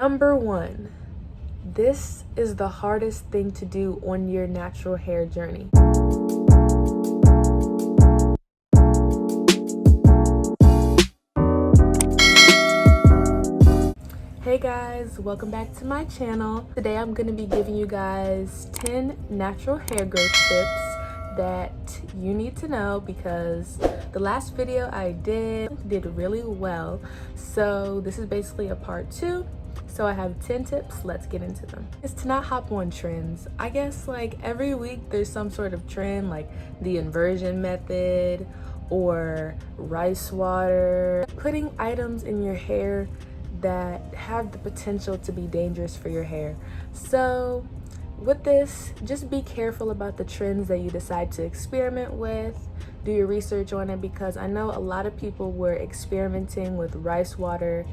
Number 1, this is the hardest thing to do on your natural hair journey. Hey guys, welcome back to my channel. Today I'm going to be giving you guys 10 natural hair growth tips that you need to know, because the last video I did really well. So this is basically a part 2. So I have 10 tips. Let's get into them. Is to not hop on trends. I guess like every week there's some sort of trend, like the inversion method or rice water, putting items in your hair that have the potential to be dangerous for your hair. So with this, just be careful about the trends that you decide to experiment with. Do your research on it, because I know a lot of people were experimenting with rice water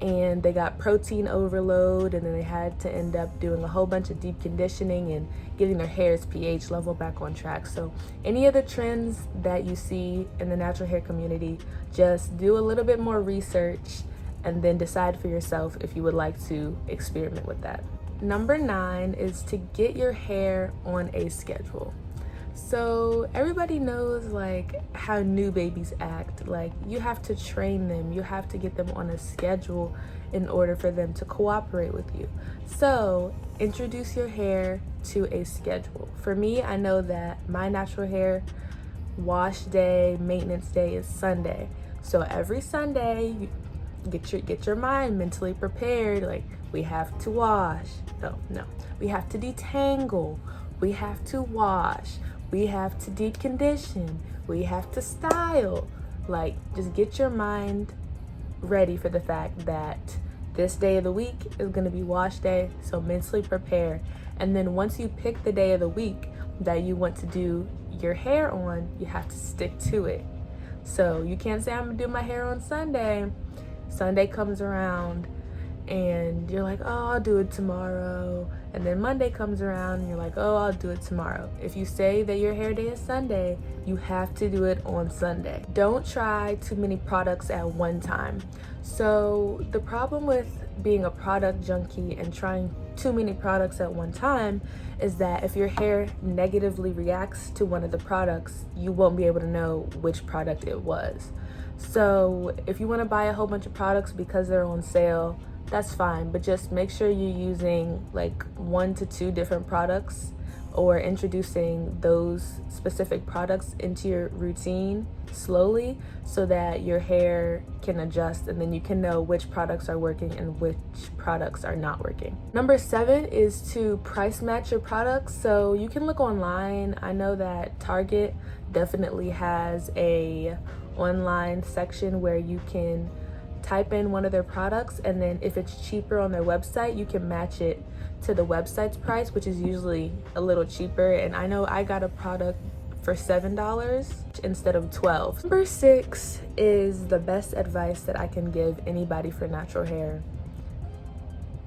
and they got protein overload, and then they had to end up doing a whole bunch of deep conditioning and getting their hair's pH level back on track. So any of the trends that you see in the natural hair community, just do a little bit more research and then decide for yourself if you would like to experiment with that. Number 9 is to get your hair on a schedule. So everybody knows like how new babies act. Like you have to train them, you have to get them on a schedule in order for them to cooperate with you. So introduce your hair to a schedule. For me, I know that my natural hair wash day, maintenance day is Sunday. So every Sunday, you get your mind mentally prepared. Like we have to wash. No. We have to detangle. We have to wash. We have to deep condition. We have to style. Like, just get your mind ready for the fact that this day of the week is going to be wash day. So mentally prepare. And then once you pick the day of the week that you want to do your hair on, you have to stick to it. So you can't say, I'm going to do my hair on Sunday. Sunday comes around and you're like, oh, I'll do it tomorrow. And then Monday comes around and you're like, oh, I'll do it tomorrow. If you say that your hair day is Sunday, you have to do it on Sunday. Don't try too many products at one time. So the problem with being a product junkie and trying too many products at one time is that if your hair negatively reacts to one of the products, you won't be able to know which product it was. So if you want to buy a whole bunch of products because they're on sale, that's fine, but just make sure you're using like 1 to 2 different products, or introducing those specific products into your routine slowly so that your hair can adjust, and then you can know which products are working and which products are not working. Number 7 is to price match your products. So you can look online. I know that Target definitely has a online section where you can type in one of their products, and then if it's cheaper on their website, you can match it to the website's price, which is usually a little cheaper. And I know I got a product for $7 instead of $12. Number 6 is the best advice that I can give anybody for natural hair.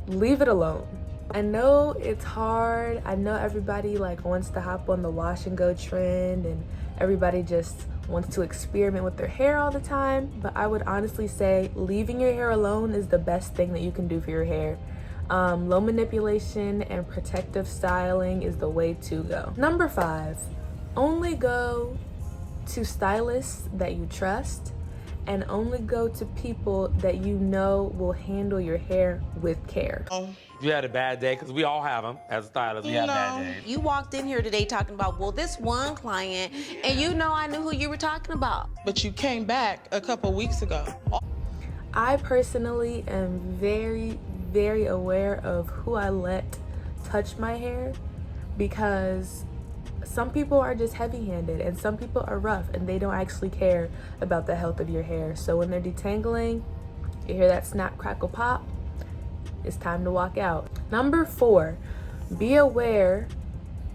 Leave it alone. I know it's hard. I know everybody like wants to hop on the wash and go trend, and everybody just wants to experiment with their hair all the time, but I would honestly say leaving your hair alone is the best thing that you can do for your hair. Low manipulation and protective styling is the way to go. Number 5, only go to stylists that you trust, and only go to people that you know will handle your hair with care. You had a bad day, because we all have them as stylists. We have bad days. You walked in here today talking about, well, this one client, and you know I knew who you were talking about. But you came back a couple weeks ago. I personally am very, very aware of who I let touch my hair, because some people are just heavy-handed and some people are rough and they don't actually care about the health of your hair. So when they're detangling, you hear that snap, crackle, pop, it's time to walk out. Number 4, be aware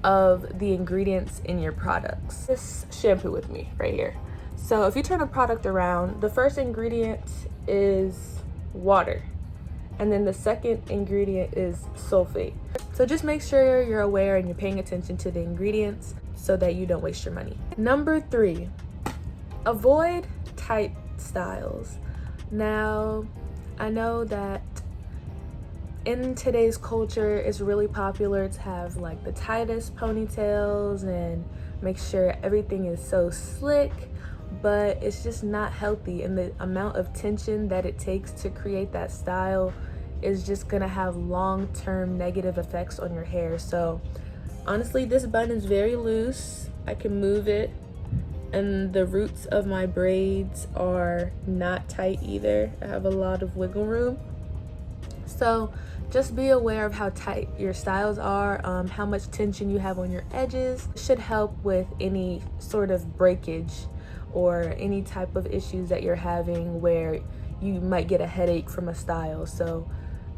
of the ingredients in your products. This shampoo with me right here. So if you turn a product around, the first ingredient is water, and then the second ingredient is sulfate. So just make sure you're aware and you're paying attention to the ingredients so that you don't waste your money. Number 3, avoid tight styles. Now, I know that in today's culture, it's really popular to have like the tightest ponytails and make sure everything is so slick, but it's just not healthy, and the amount of tension that it takes to create that style is just gonna have long-term negative effects on your hair. So honestly, this bun is very loose. I can move it, and the roots of my braids are not tight either. I have a lot of wiggle room. So just be aware of how tight your styles are, how much tension you have on your edges. It should help with any sort of breakage or any type of issues that you're having where you might get a headache from a style. So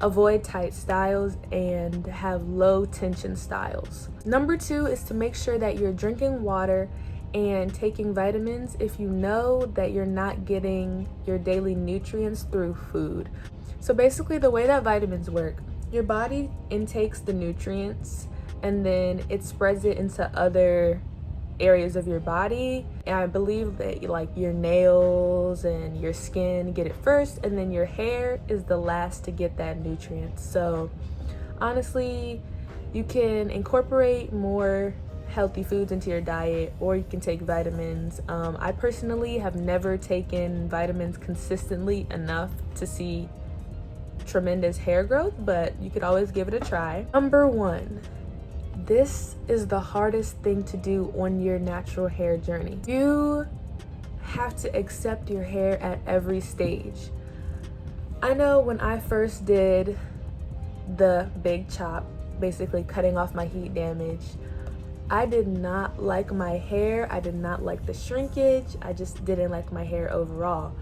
avoid tight styles and have low tension styles. Number 2 is to make sure that you're drinking water and taking vitamins if you know that you're not getting your daily nutrients through food. So basically, the way that vitamins work, your body intakes the nutrients and then it spreads it into other areas of your body. And I believe that like your nails and your skin get it first, and then your hair is the last to get that nutrient. So honestly, you can incorporate more healthy foods into your diet, or you can take vitamins. I personally have never taken vitamins consistently enough to see tremendous hair growth, but you could always give it a try. Number 1, this is the hardest thing to do on your natural hair journey. You have to accept your hair at every stage. I know when I first did the big chop, basically cutting off my heat damage, I did not like my hair. I did not like the shrinkage. I just didn't like my hair overall.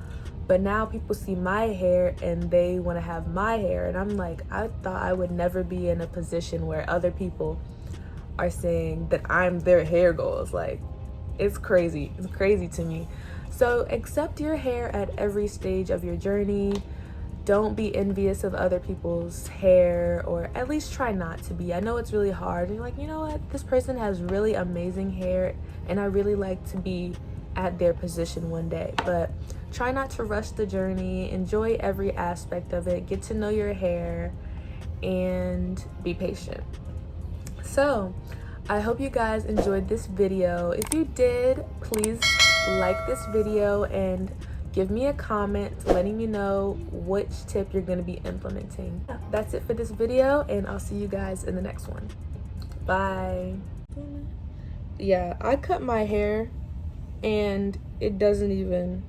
But now people see my hair and they want to have my hair, and I'm like, I thought I would never be in a position where other people are saying that I'm their hair goals. Like, it's crazy. It's crazy to me. So accept your hair at every stage of your journey. Don't be envious of other people's hair, or at least try not to be. I know it's really hard. You're like, you know what? This person has really amazing hair and I really like to be at their position one day. But try not to rush the journey. Enjoy every aspect of it. Get to know your hair and be patient. So I hope you guys enjoyed this video. If you did, please like this video and give me a comment letting me know which tip you're going to be implementing. That's it for this video, and I'll see you guys in the next one. Bye. Yeah, I cut my hair and it doesn't even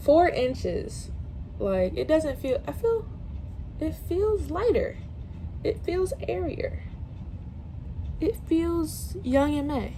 4 inches. Like, it doesn't feel, it feels lighter. It feels airier. It feels young and May.